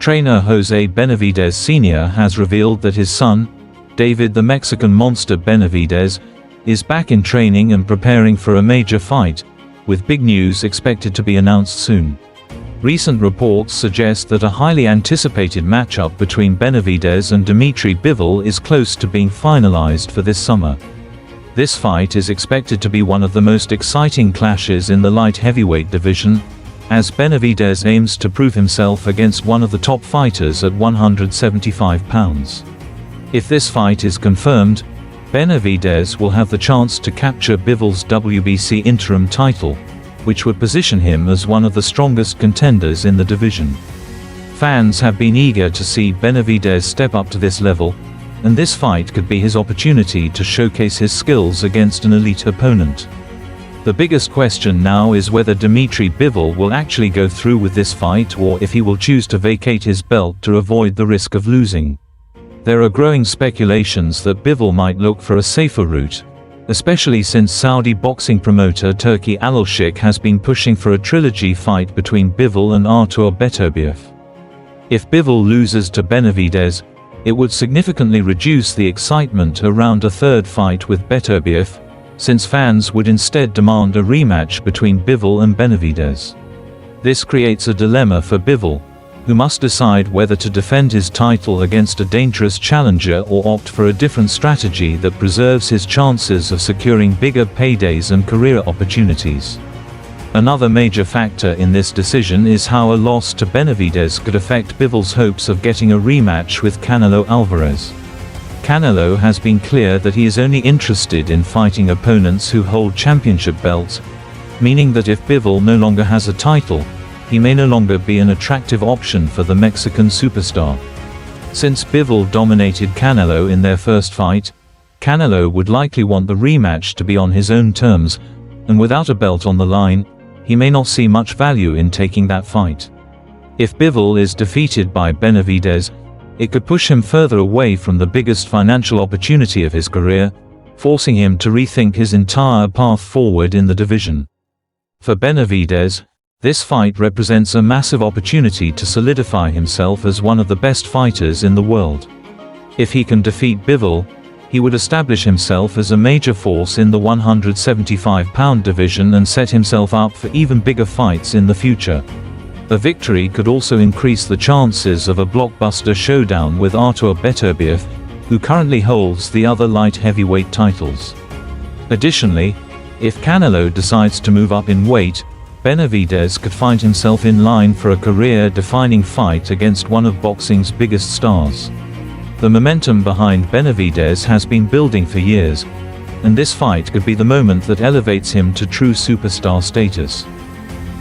Trainer Jose Benavidez Sr. has revealed that his son, David the Mexican Monster Benavidez, is back in training and preparing for a major fight, with big news expected to be announced soon. Recent reports suggest that a highly anticipated matchup between Benavidez and Dmitry Bivol is close to being finalized for this summer. This fight is expected to be one of the most exciting clashes in the light heavyweight division, as Benavidez aims to prove himself against one of the top fighters at 175 pounds. If this fight is confirmed, Benavidez will have the chance to capture Bivol's WBC interim title, which would position him as one of the strongest contenders in the division. Fans have been eager to see Benavidez step up to this level, and this fight could be his opportunity to showcase his skills against an elite opponent. The biggest question now is whether Dmitry Bivol will actually go through with this fight or if he will choose to vacate his belt to avoid the risk of losing. There are growing speculations that Bivol might look for a safer route, especially since Saudi boxing promoter Turki Al-Sheikh has been pushing for a trilogy fight between Bivol and Artur Beterbiev. If Bivol loses to Benavidez, it would significantly reduce the excitement around a third fight with Beterbiev, since fans would instead demand a rematch between Bivol and Benavidez. This creates a dilemma for Bivol, who must decide whether to defend his title against a dangerous challenger or opt for a different strategy that preserves his chances of securing bigger paydays and career opportunities. Another major factor in this decision is how a loss to Benavidez could affect Bivol's hopes of getting a rematch with Canelo Alvarez. Canelo has been clear that he is only interested in fighting opponents who hold championship belts, meaning that if Bivol no longer has a title, he may no longer be an attractive option for the Mexican superstar. Since Bivol dominated Canelo in their first fight, Canelo would likely want the rematch to be on his own terms, and without a belt on the line, he may not see much value in taking that fight. If Bivol is defeated by Benavidez, it could push him further away from the biggest financial opportunity of his career, forcing him to rethink his entire path forward in the division. For Benavidez, this fight represents a massive opportunity to solidify himself as one of the best fighters in the world. If he can defeat Bivol, he would establish himself as a major force in the 175-pound division and set himself up for even bigger fights in the future. A victory could also increase the chances of a blockbuster showdown with Artur Beterbiev, who currently holds the other light heavyweight titles. Additionally, if Canelo decides to move up in weight, Benavidez could find himself in line for a career-defining fight against one of boxing's biggest stars. The momentum behind Benavidez has been building for years, and this fight could be the moment that elevates him to true superstar status.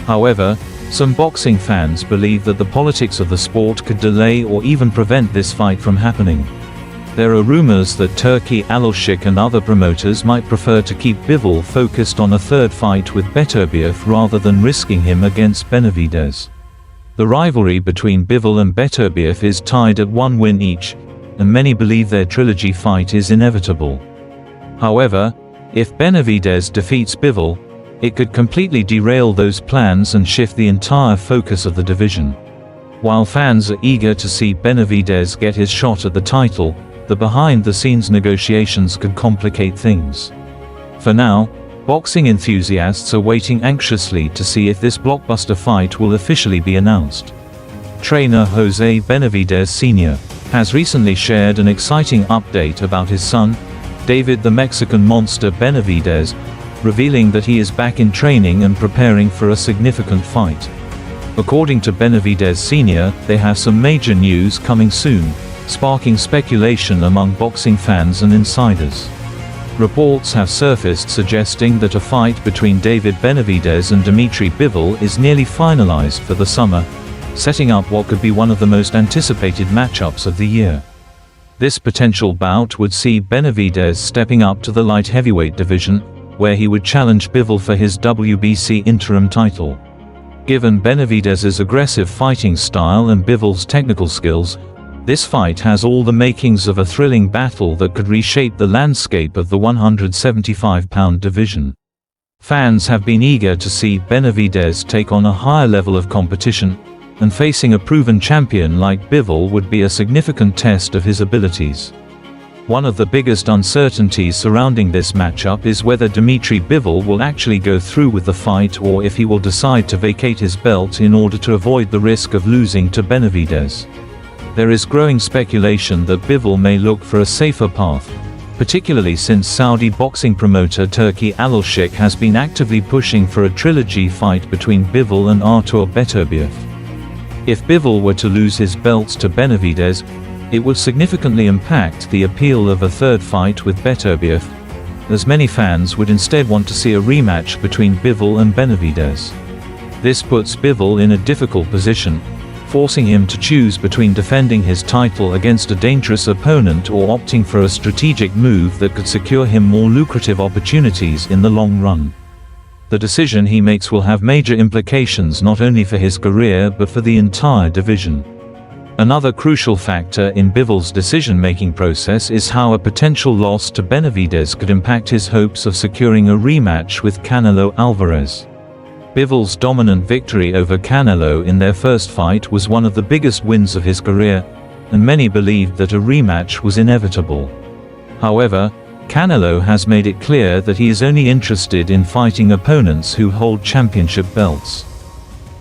However, some boxing fans believe that the politics of the sport could delay or even prevent this fight from happening. There are rumors that Turki Al-Sheikh and other promoters might prefer to keep Bivol focused on a third fight with Beterbiev rather than risking him against Benavidez. The rivalry between Bivol and Beterbiev is tied at 1 win each, and many believe their trilogy fight is inevitable. However, if Benavidez defeats Bivol, it could completely derail those plans and shift the entire focus of the division. While fans are eager to see Benavidez get his shot at the title, the behind-the-scenes negotiations could complicate things. For now, boxing enthusiasts are waiting anxiously to see if this blockbuster fight will officially be announced. Trainer Jose Benavidez Sr. has recently shared an exciting update about his son, David the Mexican Monster Benavidez, revealing that he is back in training and preparing for a significant fight. According to Benavidez Sr., they have some major news coming soon, sparking speculation among boxing fans and insiders. Reports have surfaced suggesting that a fight between David Benavidez and Dmitry Bivol is nearly finalized for the summer, setting up what could be one of the most anticipated matchups of the year. This potential bout would see Benavidez stepping up to the light heavyweight division, where he would challenge Bivol for his WBC interim title. Given Benavidez's aggressive fighting style and Bivol's technical skills, this fight has all the makings of a thrilling battle that could reshape the landscape of the 175-pound division. Fans have been eager to see Benavidez take on a higher level of competition, and facing a proven champion like Bivol would be a significant test of his abilities. One of the biggest uncertainties surrounding this matchup is whether Dmitry Bivol will actually go through with the fight or if he will decide to vacate his belt in order to avoid the risk of losing to Benavidez. There is growing speculation that Bivol may look for a safer path, particularly since Saudi boxing promoter Turki Alshik has been actively pushing for a trilogy fight between Bivol and Artur Beterbiev. If Bivol were to lose his belts to Benavidez, it would significantly impact the appeal of a third fight with Beterbiev, as many fans would instead want to see a rematch between Bivol and Benavidez. This puts Bivol in a difficult position, forcing him to choose between defending his title against a dangerous opponent or opting for a strategic move that could secure him more lucrative opportunities in the long run. The decision he makes will have major implications not only for his career but for the entire division. Another crucial factor in Bivol's decision-making process is how a potential loss to Benavidez could impact his hopes of securing a rematch with Canelo Alvarez. Bivol's dominant victory over Canelo in their first fight was one of the biggest wins of his career, and many believed that a rematch was inevitable. However, Canelo has made it clear that he is only interested in fighting opponents who hold championship belts.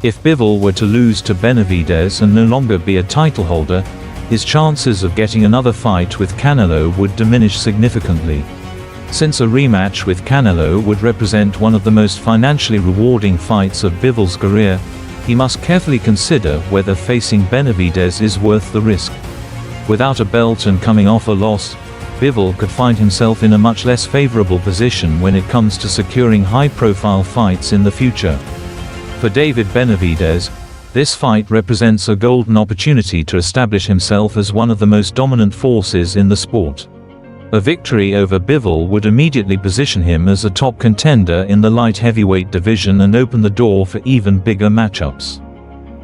If Bivol were to lose to Benavidez and no longer be a title holder, his chances of getting another fight with Canelo would diminish significantly. Since a rematch with Canelo would represent one of the most financially rewarding fights of Bivol's career, he must carefully consider whether facing Benavidez is worth the risk. Without a belt and coming off a loss, Bivol could find himself in a much less favorable position when it comes to securing high-profile fights in the future. For David Benavidez, this fight represents a golden opportunity to establish himself as one of the most dominant forces in the sport. A victory over Bivol would immediately position him as a top contender in the light heavyweight division and open the door for even bigger matchups.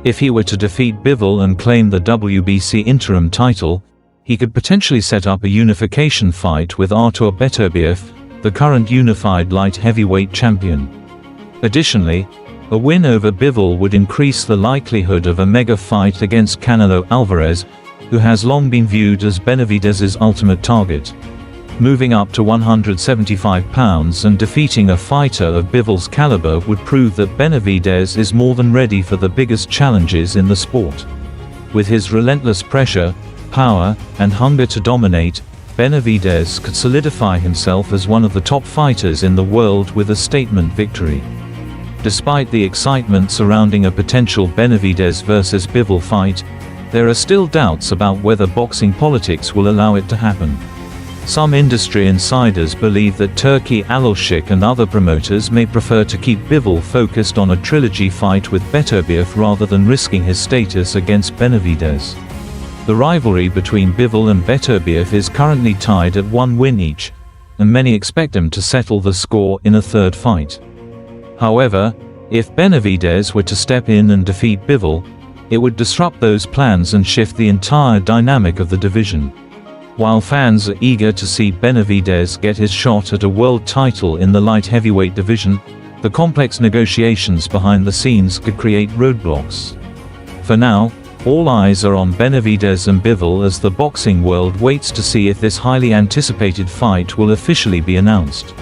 If he were to defeat Bivol and claim the WBC interim title, he could potentially set up a unification fight with Artur Beterbiev, the current unified light heavyweight champion. Additionally, a win over Bivol would increase the likelihood of a mega fight against Canelo Alvarez, who has long been viewed as Benavidez's ultimate target. Moving up to 175 pounds and defeating a fighter of Bivol's caliber would prove that Benavidez is more than ready for the biggest challenges in the sport. With his relentless pressure, power, and hunger to dominate, Benavidez could solidify himself as one of the top fighters in the world with a statement victory. Despite the excitement surrounding a potential Benavidez vs Bivol fight, there are still doubts about whether boxing politics will allow it to happen. Some industry insiders believe that Turki Alshik and other promoters may prefer to keep Bivol focused on a trilogy fight with Beterbiev rather than risking his status against Benavidez. The rivalry between Bivol and Beterbiev is currently tied at 1 win each, and many expect them to settle the score in a third fight. However, if Benavidez were to step in and defeat Bivol, it would disrupt those plans and shift the entire dynamic of the division. While fans are eager to see Benavidez get his shot at a world title in the light heavyweight division, the complex negotiations behind the scenes could create roadblocks. For now, all eyes are on Benavidez and Bivol as the boxing world waits to see if this highly anticipated fight will officially be announced.